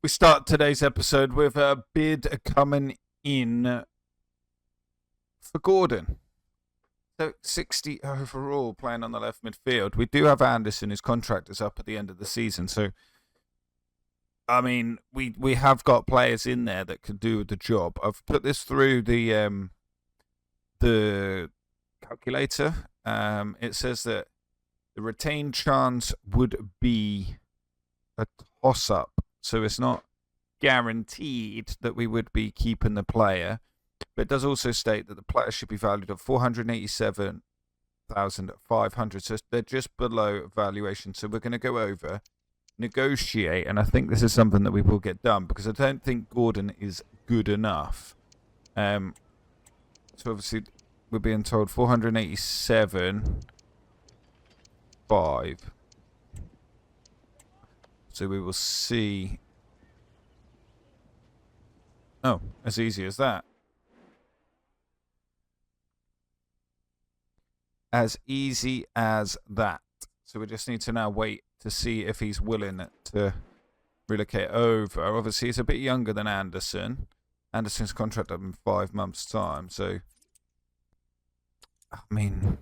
We start today's episode with a bid coming in for Gordon. So 60 overall playing on the left midfield. We do have Anderson, whose contract is up at the end of the season. So, I mean, we have got players in there that could do the job. I've put this through the calculator. It says that the retained chance would be a toss-up. So it's not guaranteed that we would be keeping the player, but it does also state that the player should be valued at 487,500. So they're just below valuation. So we're going to go over, negotiate, and I think this is something that we will get done because I don't think Gordon is good enough. So obviously we're being told 487.5. So we will see. Oh, as easy as that. As easy as that. So we just need to now wait to see if he's willing to relocate over. Obviously, he's a bit younger than Anderson. Anderson's contract up in 5 months' time. So, I mean,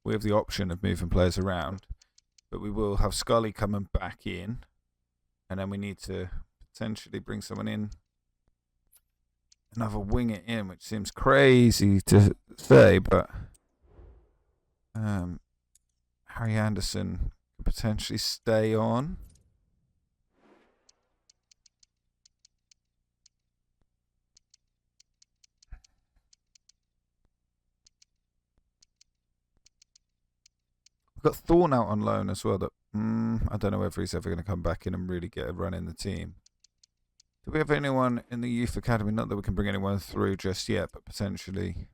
we have the option of moving players around, but we will have Scully coming back in, and then we need to potentially bring someone in, another winger in, which seems crazy to say, but Harry Anderson could potentially stay on. We've got Thorne out on loan as well. That I don't know whether he's ever going to come back in and really get a run in the team. Do we have anyone in the youth academy? Not that we can bring anyone through just yet, but potentially.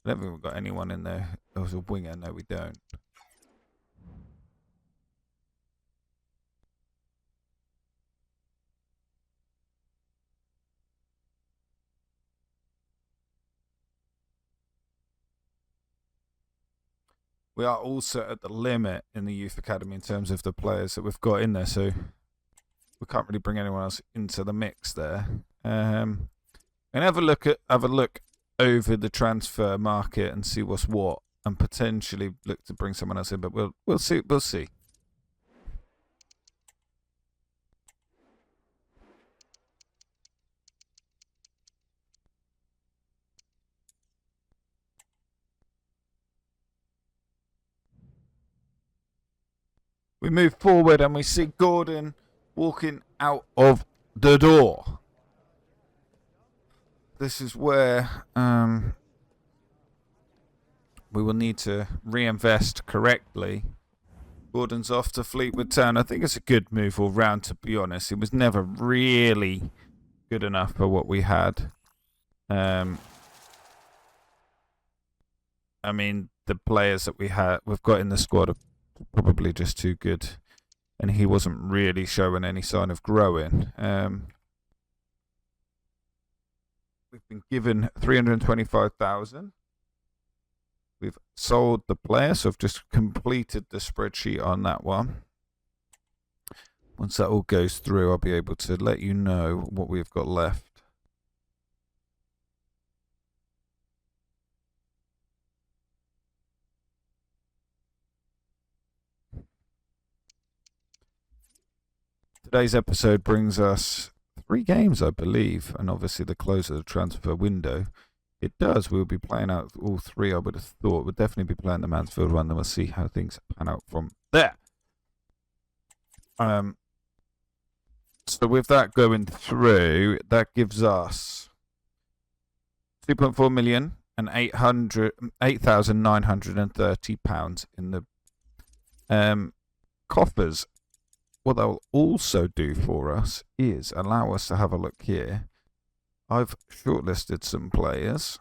I don't think we've got anyone in there. There was a winger. No, we don't. We are also at the limit in the youth academy in terms of the players that we've got in there, so we can't really bring anyone else into the mix there. And have a look over the transfer market and see what's what, and potentially look to bring someone else in. But we'll see. We'll see. We move forward and we see Gordon walking out of the door. This is where we will need to reinvest correctly. Gordon's off to Fleetwood Town. I think it's a good move all round, to be honest. It was never really good enough for what we had. I mean, the players that we've got in the squad are probably just too good, and he wasn't really showing any sign of growing. We've been given 325,000. We've sold the player, so I've just completed the spreadsheet on that one. Once that all goes through, I'll be able to let you know what we've got left. Today's episode brings us 3 games, I believe, and obviously the close of the transfer window. It does. We'll be playing out all 3, I would have thought. We'll definitely be playing the Mansfield one, then we'll see how things pan out from there. So with that going through, that gives us 2.4 million and £8,930 in the coffers. What they'll also do for us is allow us to have a look here. I've shortlisted some players.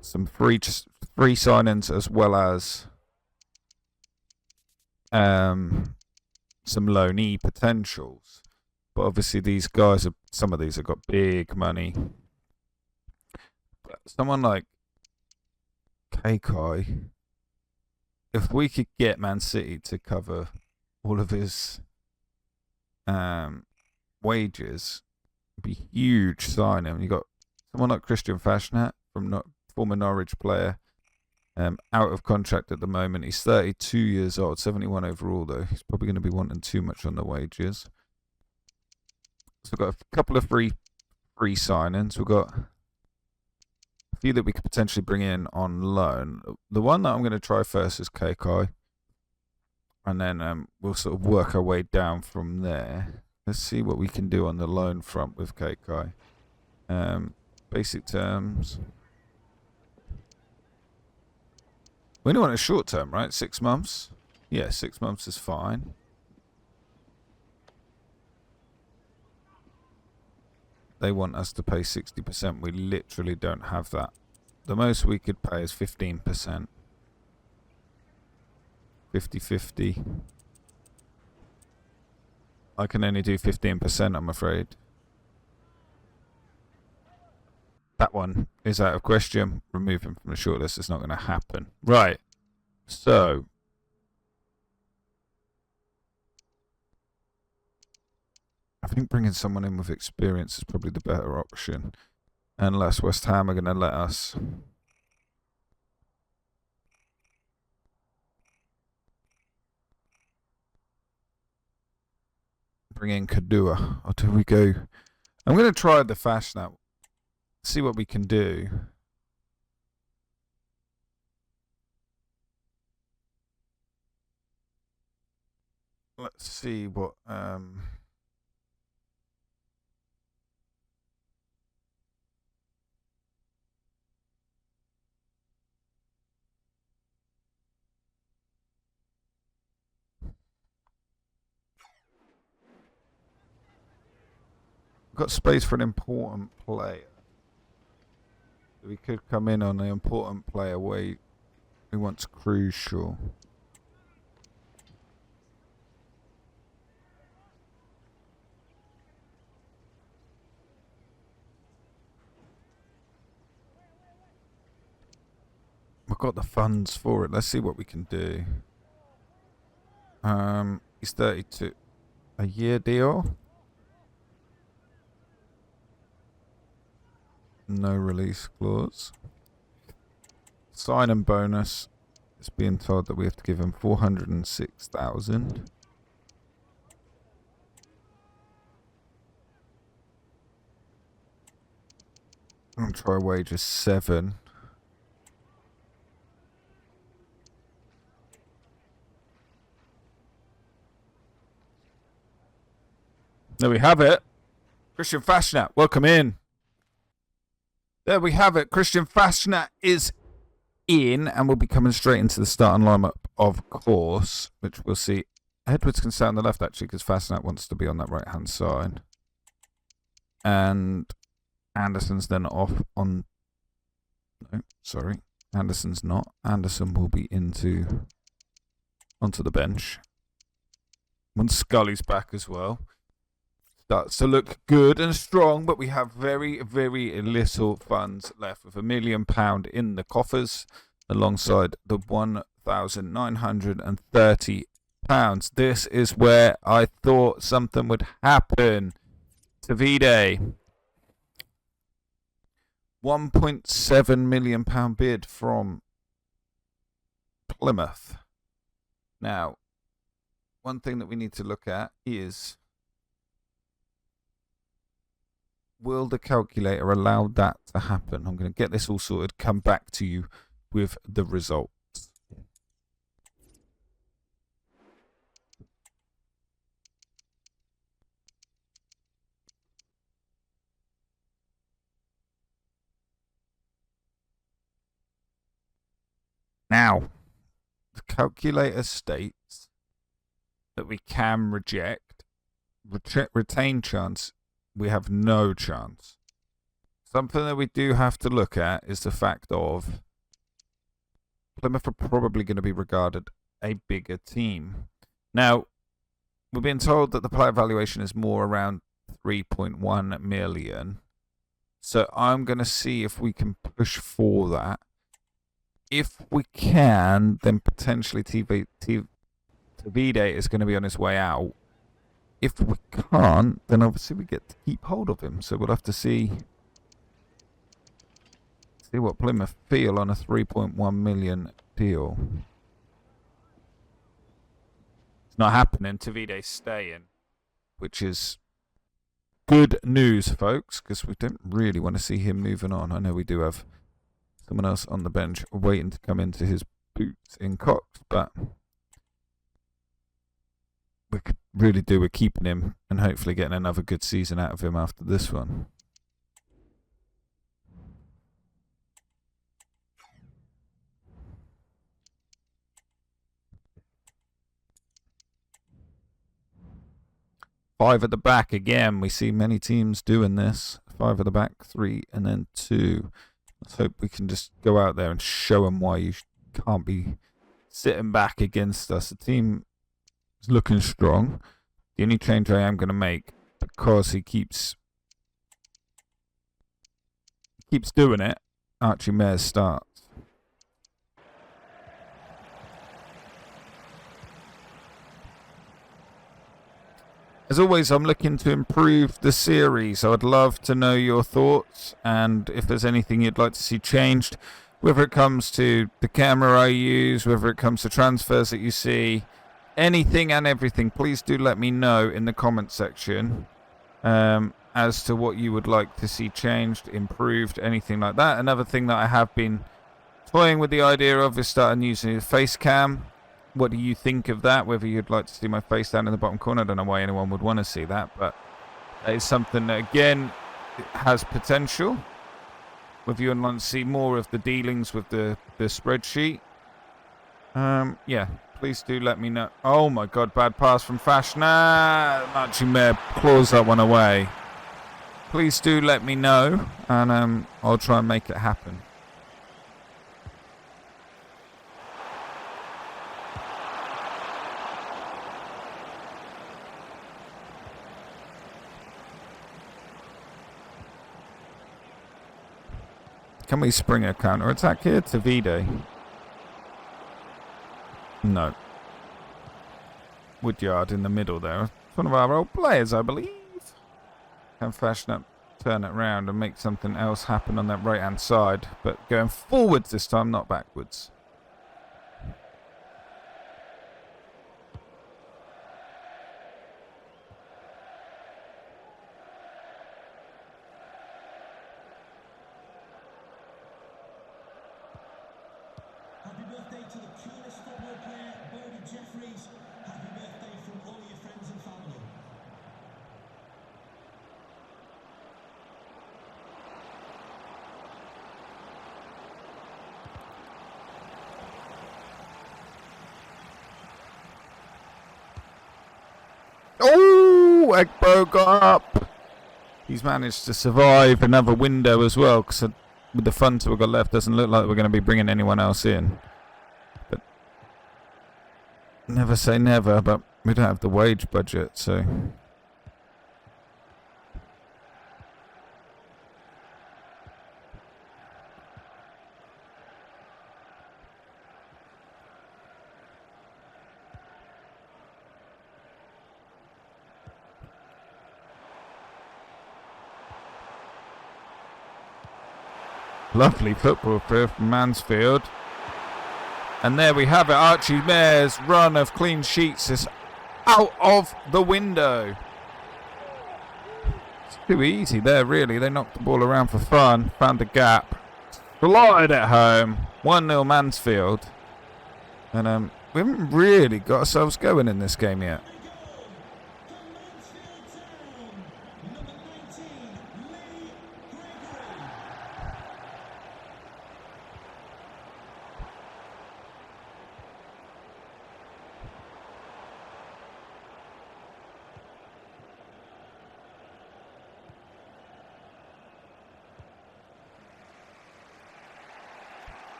Some free signings as well as some loanee potentials. But obviously these guys are, some of these have got big money. But someone like Kai, if we could get Man City to cover all of his wages, it'd be huge signing. You got someone like Christian Fashionat, former Norwich player, out of contract at the moment. He's 32 years old, 71 overall though. He's probably going to be wanting too much on the wages. So we've got a couple of free signings. We've got a few that we could potentially bring in on loan. The one that I'm going to try first is KK. And then we'll sort of work our way down from there. Let's see what we can do on the loan front with KK. Basic terms. We only want a short term, right? 6 months? Yeah, 6 months is fine. They want us to pay 60%. We literally don't have that. The most we could pay is 15%. 50-50. I can only do 15%, I'm afraid. That one is out of question. Remove him from the shortlist. It's not going to happen. Right. So. I think bringing someone in with experience is probably the better option. Unless West Ham are going to let us. Bring in Kadua. Or do we go? I'm going to try the Fashionat now. See what we can do. Let's see what got space for an important player. We could come in on the important player who wants crucial. We've got the funds for it. Let's see what we can do. He's 32. A year deal? No release clause. Sign and bonus. It's being told that we have to give him 406,000. I'm gonna try wages 7. There we have it. Christian Fashionat, welcome in. There we have it. Christian Fashionat is in and will be coming straight into the starting lineup, of course, which we'll see. Edwards can stay on the left, actually, because Fashionat wants to be on that right-hand side. And Anderson's then off on... No, sorry. Anderson's not. Anderson will be onto the bench. Once Scully's back as well. Starts to look good and strong, but we have very, very little funds left, with £1 million in the coffers alongside the £1,930. This is where I thought something would happen. Tavide. £1.7 million bid from Plymouth. Now, one thing that we need to look at is, will the calculator allow that to happen? I'm going to get this all sorted, come back to you with the results. Now, the calculator states that we can reject, retain chance. We have no chance. Something that we do have to look at is the fact of Plymouth are probably going to be regarded a bigger team. Now, we're being told that the player valuation is more around 3.1 million. So I'm going to see if we can push for that. If we can, then potentially Tavide is going to be on his way out. If we can't, then obviously we get to keep hold of him. So we'll have to see what Plymouth feel on a 3.1 million deal. It's not happening. Tavide's staying, which is good news, folks, because we don't really want to see him moving on. I know we do have someone else on the bench waiting to come into his boots in Cox, but we could really do with keeping him and hopefully getting another good season out of him after this one. Five at the back again. We see many teams doing this. 5 at the back, 3, and then 2. Let's hope we can just go out there and show them why you can't be sitting back against us. The team is looking strong. The only change I am going to make, because he keeps doing it, Archie Mares starts. As always, I'm looking to improve the series. I would love to know your thoughts and if there's anything you'd like to see changed, whether it comes to the camera I use, whether it comes to transfers that you see, anything and everything. Please do let me know in the comment section as to what you would like to see changed, improved, anything like that. Another thing that I have been toying with the idea of is starting using a face cam. What do you think of that? Whether you'd like to see my face down in the bottom corner. I don't know why anyone would want to see that, but that is something that, again, has potential. Whether you want to see more of the dealings with the spreadsheet. Yeah, please do let me know. Oh my god, bad pass from Fashna. Archie Mayer claws that one away. Please do let me know, and I'll try and make it happen. Can we spring a counter-attack here? Tavide. No. Woodyard in the middle there. It's one of our old players, I believe. Can fashion up, turn it round and make something else happen on that right-hand side. But going forwards this time, not backwards. Oh, Egbo got up. He's managed to survive another window as well, because with the funds we've got left, doesn't look like we're going to be bringing anyone else in. But never say never, but we don't have the wage budget, so... Lovely football through from Mansfield. And there we have it. Archie Mayor's run of clean sheets is out of the window. It's too easy there, really. They knocked the ball around for fun. Found the gap. Slotted it home. 1-0 Mansfield. And we haven't really got ourselves going in this game yet.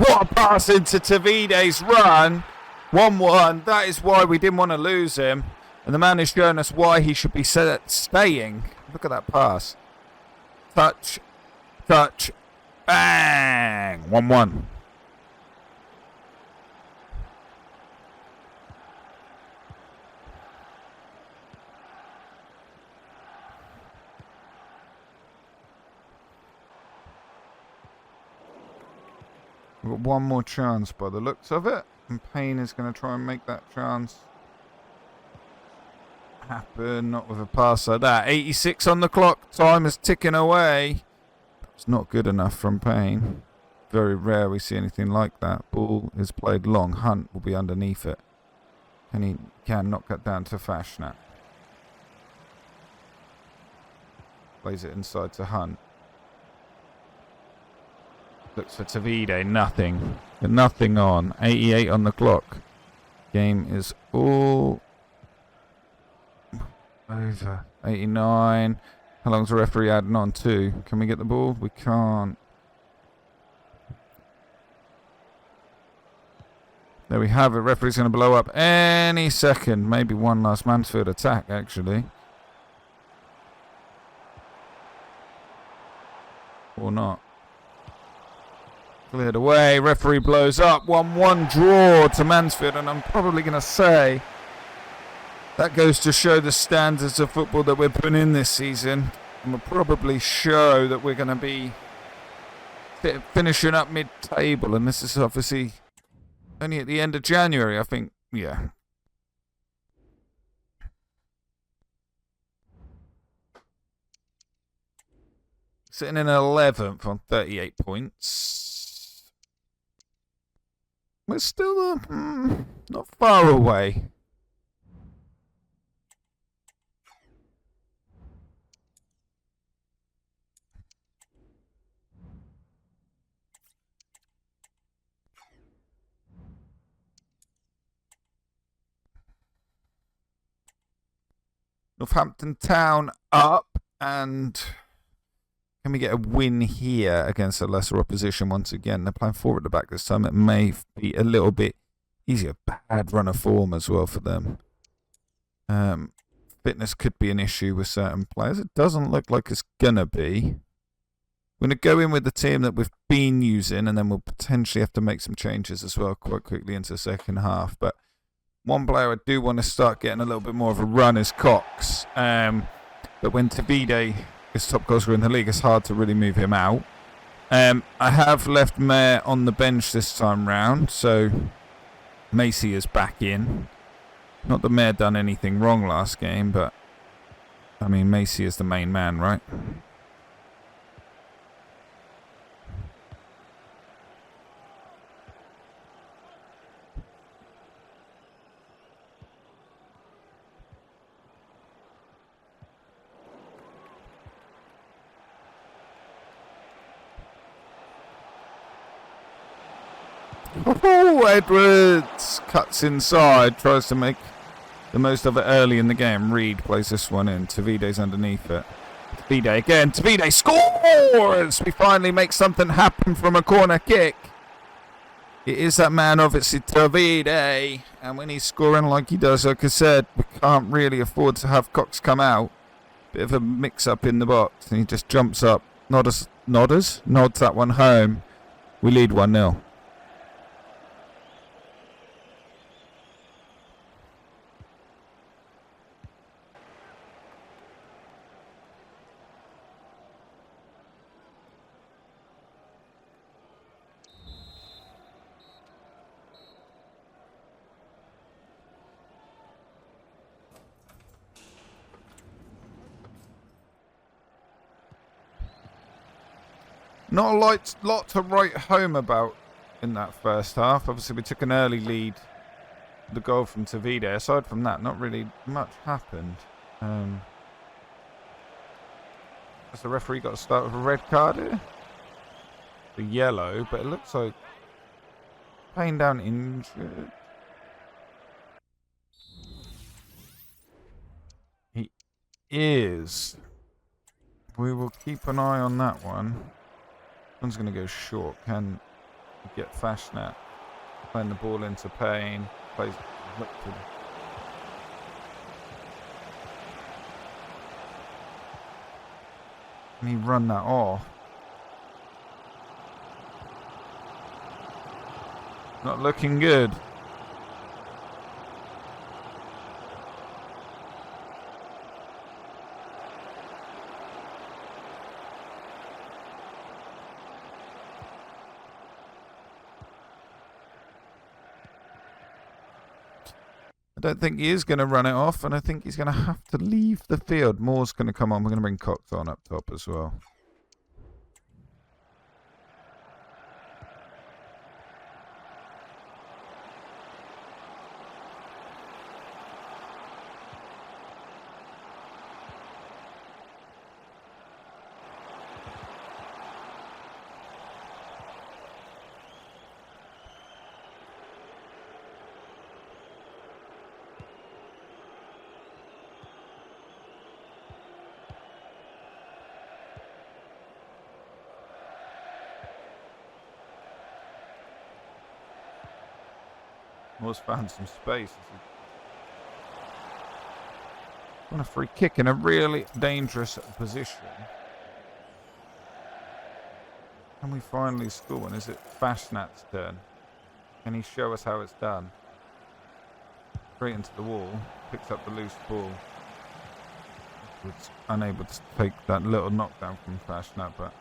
What a pass into Tavide's run. 1-1. That is why we didn't want to lose him. And the man is showing us why he should be staying. Look at that pass. Touch. Touch. Bang. 1-1. We've got one more chance by the looks of it. And Payne is going to try and make that chance happen. Not with a pass like that. 86 on the clock. Time is ticking away. It's not good enough from Payne. Very rare we see anything like that. Ball is played long. Hunt will be underneath it. And he can knock that down to Fashionat. Plays it inside to Hunt. Looks for Tavide, nothing. Nothing on. 88 on the clock. Game is all over. 89. How long's the referee adding on to? Can we get the ball? We can't. There we have it. Referee's going to blow up any second. Maybe one last Mansfield attack, actually. Or not. Cleared away. Referee blows up. 1-1 draw to Mansfield. And I'm probably going to say that goes to show the standards of football that we're putting in this season. And will probably show that we're going to be finishing up mid-table. And this is obviously only at the end of January, I think. Yeah. Sitting in 11th on 38 points. We're still not far away. Northampton Town up, and can we get a win here against a lesser opposition once again? They're playing 4 at the back this time. It may be a little bit easier. Bad run of form as well for them. Fitness could be an issue with certain players. It doesn't look like it's going to be. We're going to go in with the team that we've been using, and then we'll potentially have to make some changes as well quite quickly into the second half. But one player I do want to start getting a little bit more of a run is Cox. But when Tavide is top goal scorer in the league, it's hard to really move him out. I have left Mayer on the bench this time round, so Macy is back in. Not that Mayer done anything wrong last game, but I mean, Macy is the main man, right? Oh, Edwards cuts inside, tries to make the most of it early in the game. Reed plays this one in. Tavide's underneath it. Tavide again. Tavide scores! We finally make something happen from a corner kick. It is that man, obviously, Tavide. And when he's scoring like he does, like I said, we can't really afford to have Cox come out. Bit of a mix-up in the box. And he just jumps up. Nods that one home. We lead 1-0. Not a lot to write home about in that first half. Obviously, we took an early lead. The goal from Tavide. Aside from that, not really much happened. Has the referee got to start with a red card here? The yellow, but it looks like Payne down injured. He is. We will keep an eye on that one. One's going to go short. Can get Fashnet playing the ball into Payne. Plays. Can he run that off? Not looking good. I don't think he is going to run it off, and I think he's going to have to leave the field. Moore's going to come on. We're going to bring Cox on up top as well. Moore's found some space. On a free kick in a really dangerous position. Can we finally score? And is it Fashnat's turn? Can he show us how it's done? Straight into the wall. Picks up the loose ball. Was unable to take that little knockdown from Fashnat, but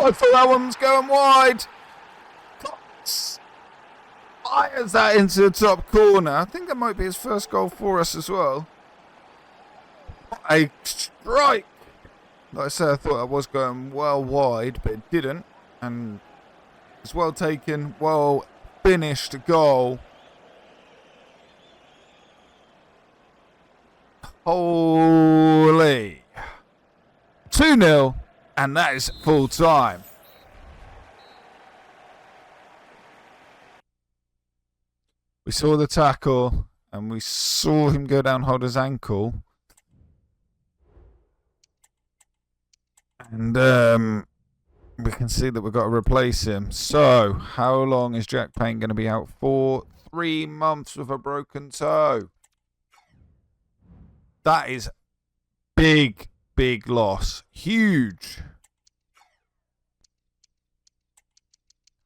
I thought that one was going wide. Cox fires that into the top corner. I think that might be his first goal for us as well. A strike. Like I said, I thought that was going well wide, but it didn't. And it's well taken, well finished goal. Holy. 2-0. And that is full time. We saw the tackle and we saw him go down, hold his ankle. And we can see that we've got to replace him. So, how long is Jack Payne going to be out for? 3 months with a broken toe. That is big loss. Huge.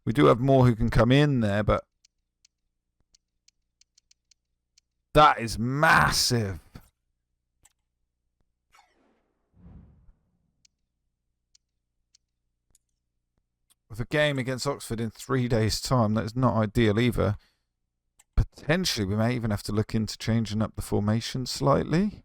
We do have more who can come in there, but that is massive. With a game against Oxford in 3 days' time, that is not ideal either. Potentially, we may even have to look into changing up the formation slightly.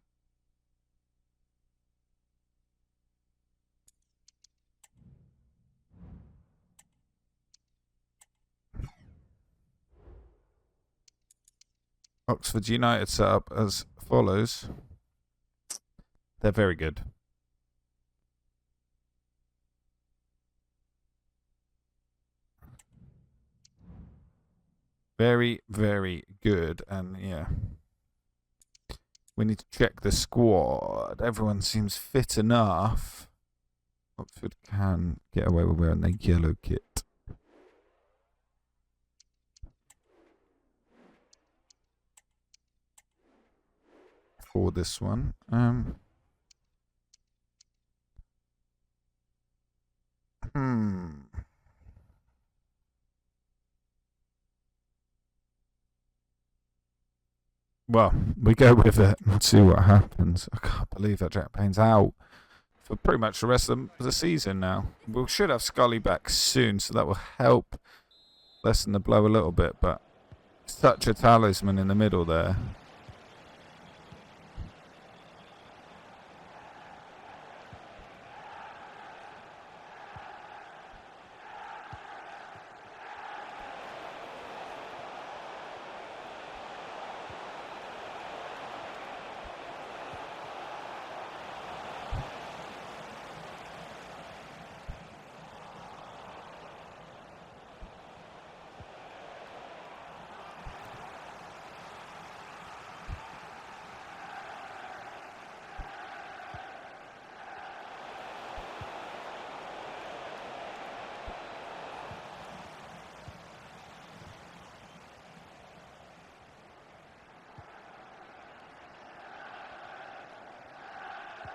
Oxford United set up as follows. They're very good. Very, very good. And yeah, we need to check the squad. Everyone seems fit enough. Oxford can get away with wearing their yellow kit. For this one. Well, we go with it and see what happens. I can't believe that Jack Payne's out for pretty much the rest of the season now. We should have Scully back soon, so that will help lessen the blow a little bit, but such a talisman in the middle there.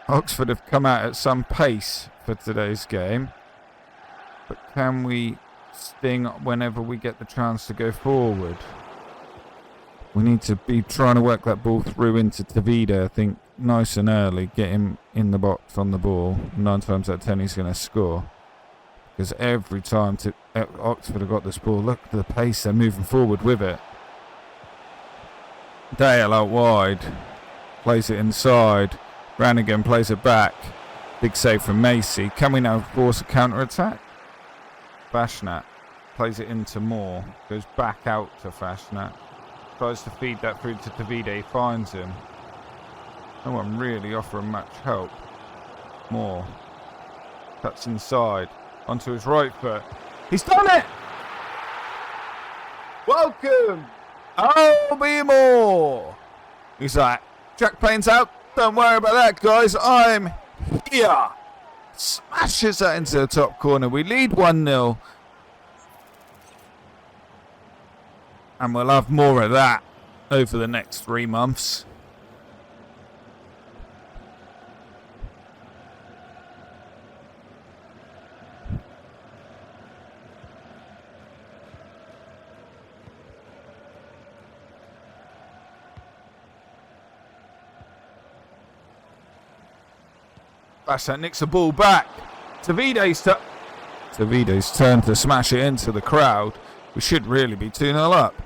Oxford have come out at some pace for today's game, but can we sting whenever we get the chance to go forward? We need to be trying to work that ball through into Tavida, I think, nice and early, get him in the box on the ball. 9 times out of 10 he's going to score. Because every time Oxford have got this ball, look at the pace they're moving forward with it. Dale out wide, plays it inside. Brannigan plays it back. Big save from Macy. Can we now force a counter-attack? Fashnat plays it into Moore. Goes back out to Fashnat. Tries to feed that through to Tavide. Finds him. No one really offering much help. Moore. Cuts inside. Onto his right foot. He's done it! Welcome! Albie Moore! He's like, Jack Payne's out. Don't worry about that, guys. I'm here. Smashes that into the top corner. We lead 1-0. And we'll have more of that over the next 3 months. Fashnat nicks the ball back. Tavide's turn to smash it into the crowd. We should really be 2-0 up.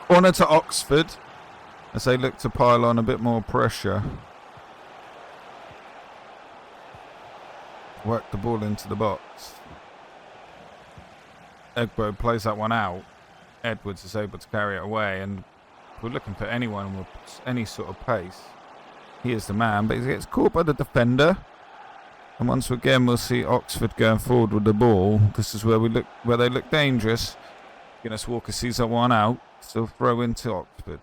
Corner to Oxford as they look to pile on a bit more pressure. Work the ball into the box. Egbo plays that one out. Edwards is able to carry it away, and we're looking for anyone with any sort of pace. He is the man, but he gets caught by the defender. And once again, we'll see Oxford going forward with the ball. This is where they look dangerous. Guinness Walker sees that one out. Still throw into Oxford.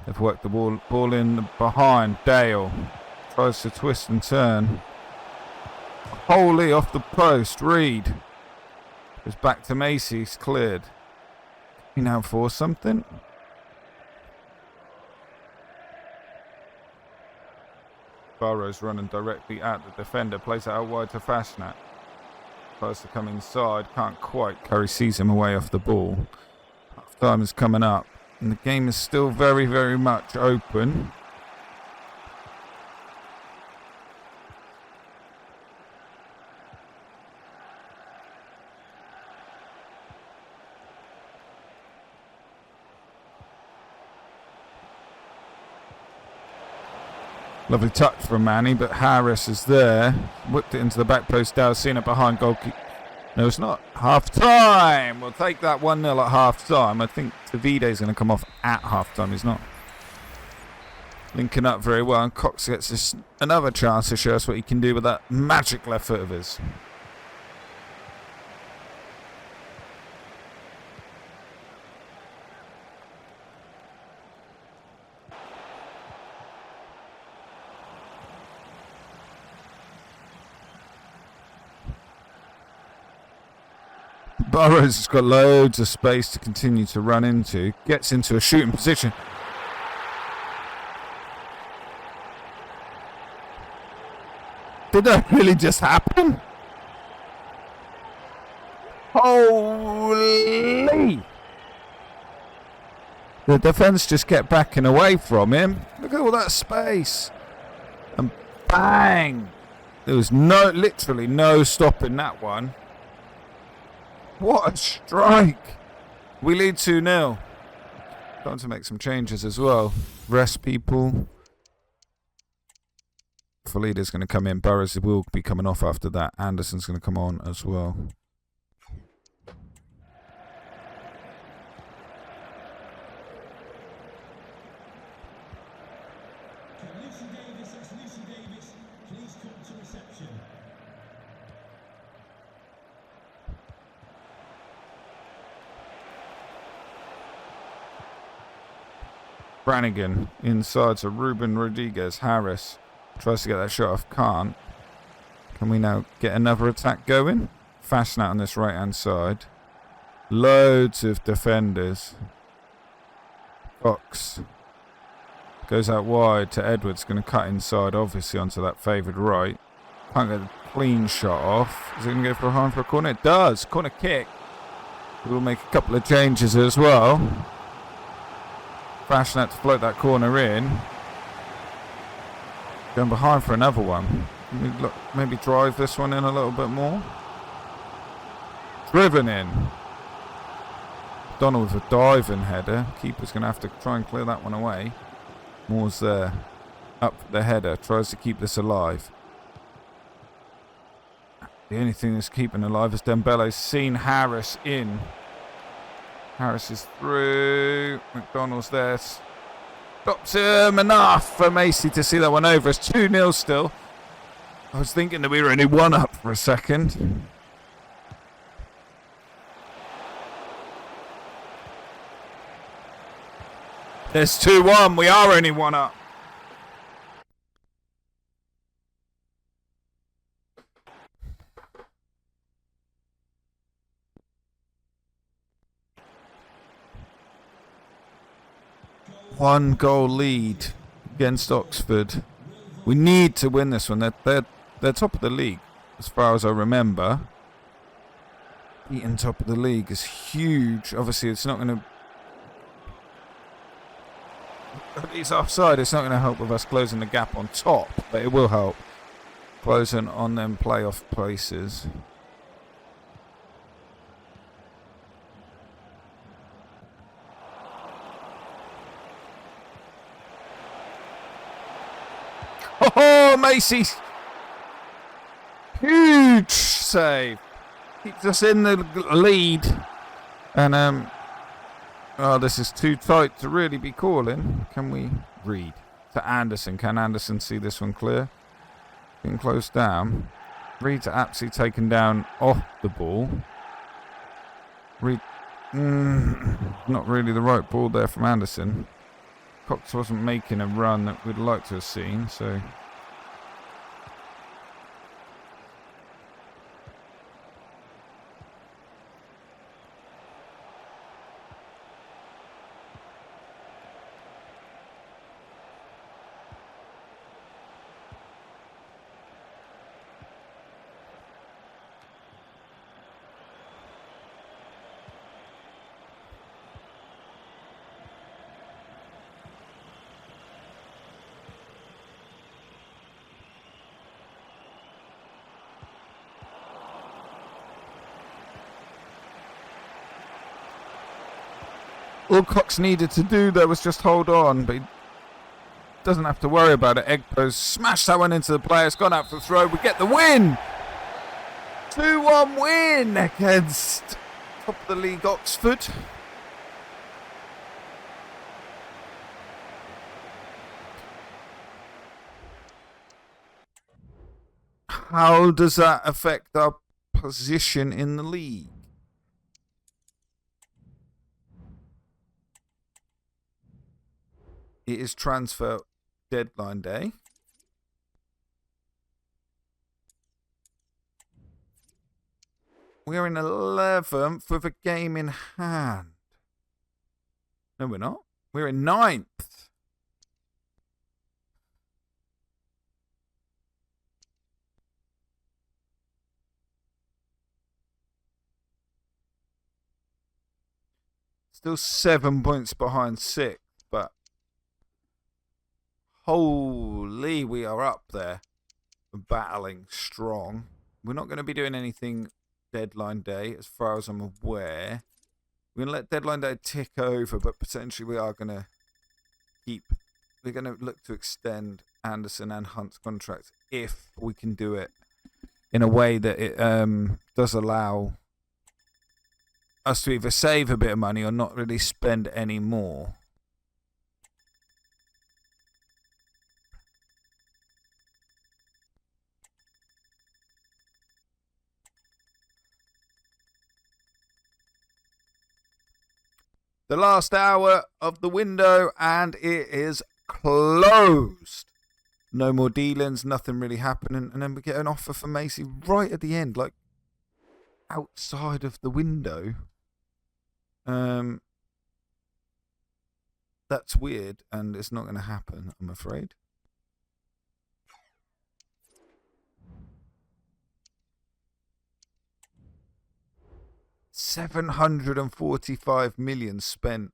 They've worked the ball in behind. Dale tries to twist and turn. Wholly off the post. Reed goes back to Macy. He's cleared. He now force something. Burrows running directly at the defender. Plays it out wide to Fashnat. Tries to come inside. Can't quite. Curry sees him away off the ball. Half time is coming up. And the game is still very, very much open. Lovely touch from Manny, but Harris is there. Whipped it into the back post. Dow seen it behind goalkeeper. No, it's not. Half time. We'll take that 1-0 at half time. I think Davide's going to come off at half time. He's not linking up very well. And Cox gets another chance to show us what he can do with that magic left foot of his. Burrows has got loads of space to continue to run into. Gets into a shooting position. Did that really just happen? Holy! The defence just kept backing away from him. Look at all that space. And bang! There was literally no stopping that one. What a strike! We lead 2-0. Time to make some changes as well. Rest people. Falida's going to come in. Burrows will be coming off after that. Anderson's going to come on as well. Brannigan inside to Ruben Rodriguez. Harris tries to get that shot off. Can't. Can we now get another attack going? Fasten out on this right hand side. Loads of defenders. Fox goes out wide to Edwards. Going to cut inside obviously onto that favoured right. Can't get a clean shot off. Is it going to go for a corner? It does. Corner kick. We'll make a couple of changes as well. Fashion out to float that corner in. Going behind for another one. Maybe drive this one in a little bit more. Driven in. Donald with a diving header. Keeper's going to have to try and clear that one away. Moore's there. Up the header. Tries to keep this alive. The only thing that's keeping alive is Dembele's seen Harris in. Harris is through. McDonald's there. Stops him enough for Macy to see that one over. It's 2-0 still. I was thinking that we were only 1 up for a second. There's 2-1. We are only 1 up. One goal lead against Oxford. We need to win this one. They're top of the league, as far as I remember. Beating top of the league is huge. Obviously, it's not going to. It's offside. It's not going to help with us closing the gap on top, but it will help closing on them playoff places. Oh, Macy! Huge save. Keeps us in the lead. And, oh, this is too tight to really be calling. Can we read to Anderson? Can Anderson see this one clear? Being closed down. Reed to absolutely taken down off the ball. Reed, not really the right ball there from Anderson. Cox wasn't making a run that we'd like to have seen, so. All Cox needed to do there was just hold on, but he doesn't have to worry about it. Egbo's smashed that one into the player. It's gone out for the throw. We get the win! 2-1 win against top of the league Oxford. How does that affect our position in the league? It is transfer deadline day. We're in 11th with a game in hand. No, we're not. We're in 9th. Still 7 points behind 6th, but holy, we are up there. We're battling strong. We're not going to be doing anything deadline day, as far as I'm aware. We're going to let deadline day tick over, but potentially we are going to we're going to look to extend Anderson and Hunt's contracts if we can do it in a way that it does allow us to either save a bit of money or not really spend any more. The last hour of the window, and it is closed. No more dealings, nothing really happening, and then we get an offer for Macy right at the end, like outside of the window. That's weird, and it's not going to happen, I'm afraid. $745 million spent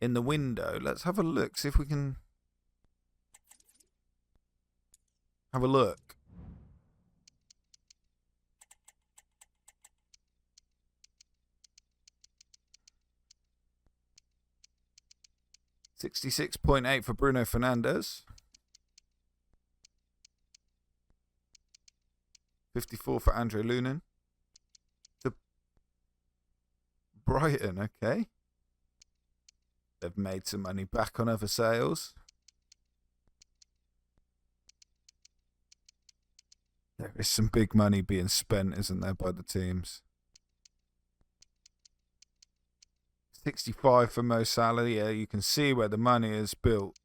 in the window. Let's have a look, see if we can have a look. $66.8 for Bruno Fernandes. 54 for Andre Lunin. To Brighton, okay. They've made some money back on other sales. There is some big money being spent, isn't there, by the teams? 65 for Mo Salah. Yeah, you can see where the money is built.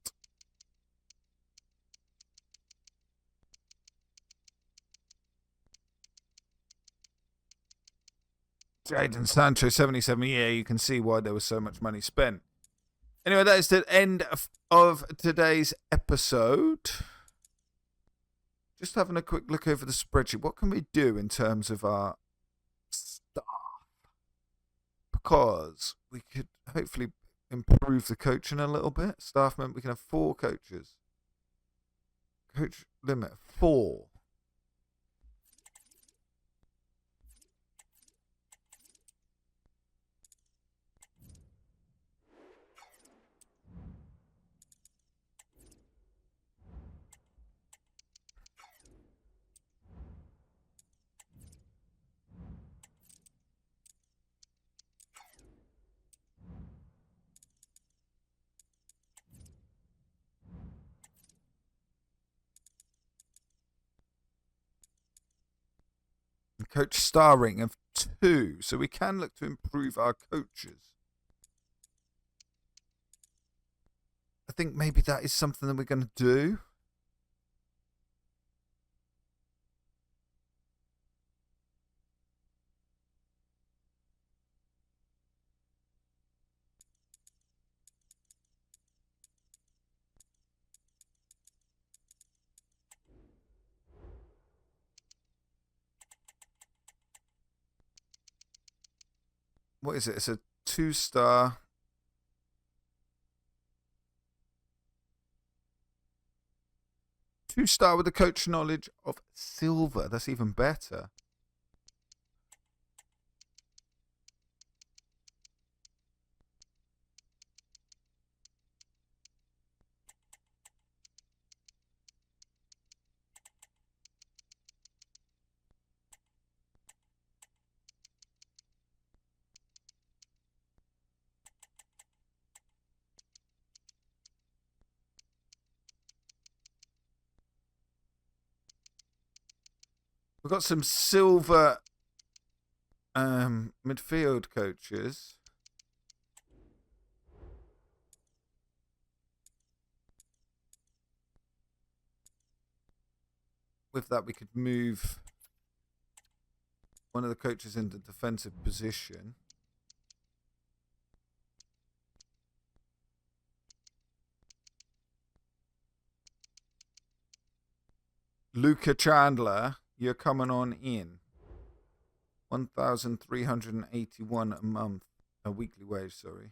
Jadon Sancho, 77. Yeah, you can see why there was so much money spent. Anyway, that is the end of today's episode. Just having a quick look over the spreadsheet. What can we do in terms of our staff? Because we could hopefully improve the coaching a little bit. Staff member, we can have 4 coaches. Coach limit 4. Coach star rating of 2, so we can look to improve our coaches. I think maybe that is something that we're going to do. What is it? It's a 2-star. Two-star with the coach knowledge of silver. That's even better. We've got some silver midfield coaches. With that, we could move one of the coaches in the defensive position. Luca Chandler, you're coming on in. 1,381 a month. A weekly wage, sorry.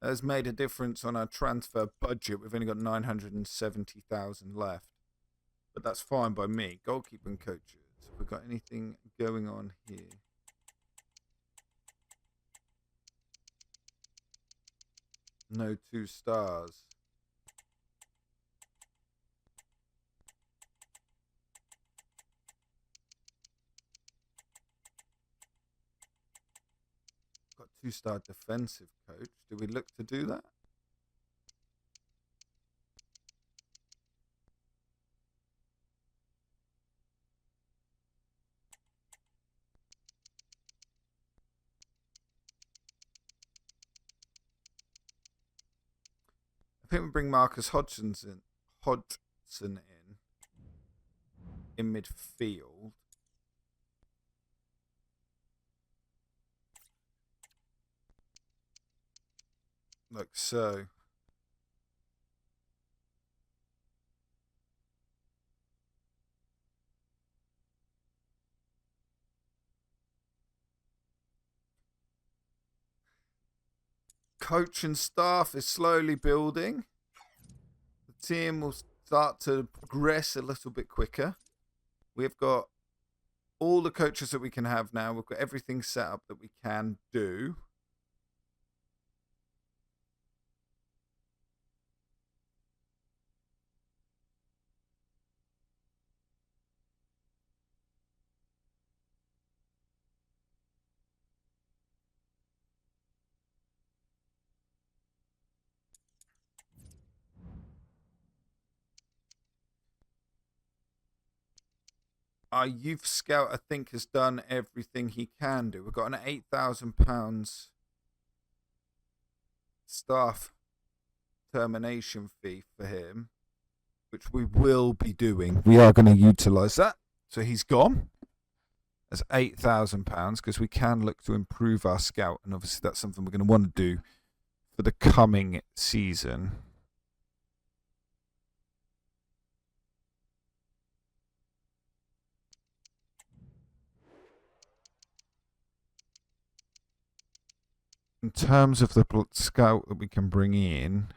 Has made a difference on our transfer budget. We've only got 970,000 left, but that's fine by me. Goalkeeping coaches. Have we got anything going on here? No 2 stars. Got 2-star defensive coach. Do we look to do that? I think we bring Marcus Hodgson in midfield. Like so. Coach and staff is slowly building. The team will start to progress a little bit quicker. We've got all the coaches that we can have now. We've got everything set up that we can do. Our youth scout, I think, has done everything he can do. We've got an £8,000 staff termination fee for him, which we will be doing. We are going to utilise that. So he's gone. That's £8,000 because we can look to improve our scout. And obviously that's something we're going to want to do for the coming season. In terms of the scout that we can bring in,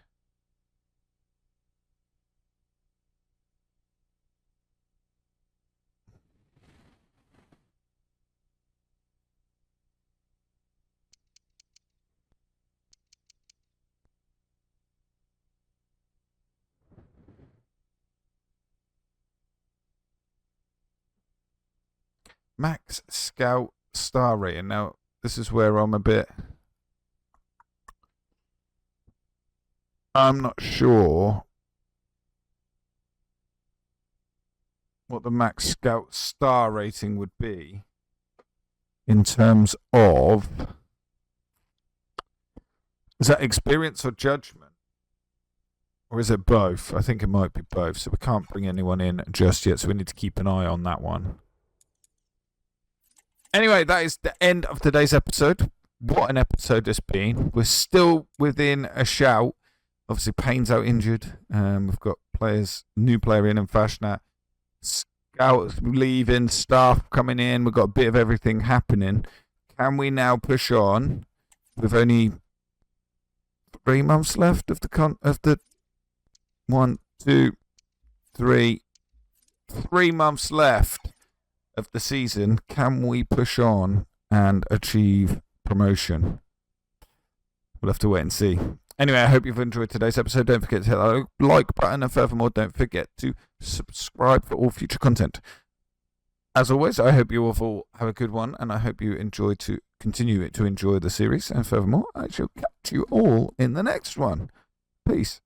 max scout star rating. Now, this is where I'm not sure what the max scout star rating would be in terms of, is that experience or judgment? Or is it both? I think it might be both. So we can't bring anyone in just yet. So we need to keep an eye on that one. Anyway, that is the end of today's episode. What an episode it's been. We're still within a shout. Obviously, Payne's out injured. We've got new player in Fashnat. Scouts leaving, staff coming in. We've got a bit of everything happening. Can we now push on? We've only 3 months left of the 1, 2, 3. 3 months left of the season. Can we push on and achieve promotion? We'll have to wait and see. Anyway, I hope you've enjoyed today's episode. Don't forget to hit that like button, and furthermore, don't forget to subscribe for all future content. As always, I hope you all have a good one, and I hope you enjoy to continue to enjoy the series. And furthermore, I shall catch you all in the next one. Peace.